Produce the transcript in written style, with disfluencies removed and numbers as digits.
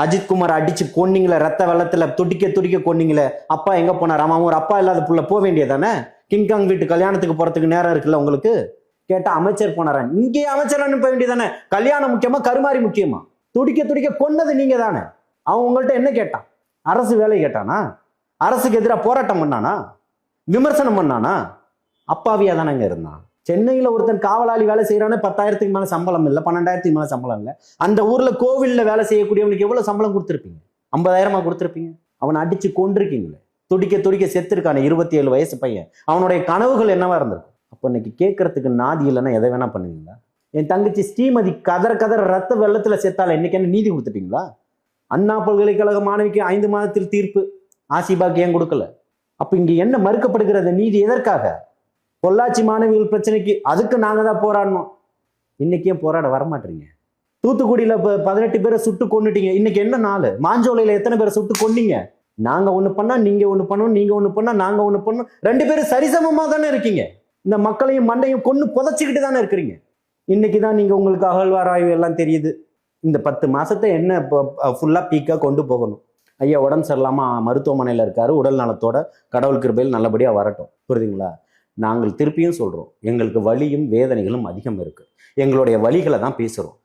அஜித்குமார் அடிச்சு கொன்னீங்களே, ரத்த வெள்ளத்துல துடிக்க துடிக்க கொன்னீங்களே, அப்பா எங்க போனார்? அவன் ஒரு அப்பா இல்லாத புள்ள போக வேண்டியதானே? கிங்காங் வீட்டு கல்யாணத்துக்கு போறதுக்கு நேரம் இருக்குல்ல உங்களுக்கு? கேட்டா அமைச்சர் போனாரா? இங்கேயே அமைச்சர் அனுப்ப வேண்டியதானே? கல்யாணம் முக்கியமா கருமாறி முக்கியமா? துடிக்க துடிக்க கொன்னது நீங்க தானே. அவன் உங்கள்கிட்ட என்ன கேட்டான்? அரசு வேலை கேட்டானா? அரசுக்கு எதிராக போராட்டம் பண்ணானா? விமர்சனம் பண்ணானா? அப்பாவியா தானங்க இருந்தான். சென்னையில ஒருத்தன் காவலாளி வேலை செய்யறானே 10,000க்கு மேல சம்பளம் இல்லை, 12,000க்கு மேல சம்பளம் இல்லை. அந்த ஊர்ல கோவில்ல வேலை செய்யக்கூடியவனுக்கு எவ்வளவு சம்பளம் கொடுத்துருப்பீங்க? 50,000 கொடுத்துருப்பீங்க. அவனை அடிச்சு கொண்டிருக்கீங்களே, துடிக்க துடிக்க செத்துருக்கான 27 வயசு பையன். அவனுடைய கனவுகள் என்னவா இருந்திருக்கும்? அப்ப இன்னைக்கு கேட்கறதுக்கு நாதி இல்லைன்னா எதை வேணா பண்ணுவீங்களா? என் தங்கச்சி ஸ்ரீமதி கதற கதற ரத்த வெள்ளத்துல செத்தால, இன்னைக்கு என்ன நீதி கொடுத்துட்டீங்களா? அண்ணா பல்கலைக்கழக மாணவிக்கு 5 மாதத்தில் தீர்ப்பு, ஆசிபாக்கு ஏன் கொடுக்கல? அப்ப இங்க என்ன மறுக்கப்படுகிறது? நீதி எதற்காக? பொள்ளாச்சி மாணவிகள் பிரச்சனைக்கு அதுக்கு நாங்க தான் போராடணும். இன்னைக்கு ஏன் போராட வரமாட்டீங்க? தூத்துக்குடியில 18 பேரை சுட்டு கொண்டுட்டீங்க. இன்னைக்கு என்ன நாள்? மாஞ்சோலையில எத்தனை பேரை சுட்டு கொன்னீங்க? நாங்க ஒண்ணு பண்ணா நீங்க ஒண்ணு பண்ணணும், நீங்க ஒண்ணு பண்ணா நாங்க ஒண்ணு பண்ணணும். 2 பேரும் சரிசமமா தானே இருக்கீங்க. இந்த மக்களையும் மண்டையும் கொண்டு புதைச்சிக்கிட்டு தானே இருக்கிறீங்க. இன்னைக்குதான் நீங்க உங்களுக்கு அகழ்வாராய்வு எல்லாம் தெரியுது. இந்த 10 மாசத்தை என்ன ஃபுல்லா பீக்கா கொண்டு போகணும். ஐயா உடம்பு சரியில்லாம மருத்துவமனையில இருக்காரு, உடல் நலத்தோட, கடவுள் கிருபையில் நல்லபடியா வரட்டும். புரியுதுங்களா? நாங்கள் திருப்பியும் சொல்றோம், எங்களுக்கு வலியும் வேதனைகளும் அதிகம் இருக்கு. எங்களுடைய வலிகளை தான் பேசுறோம்.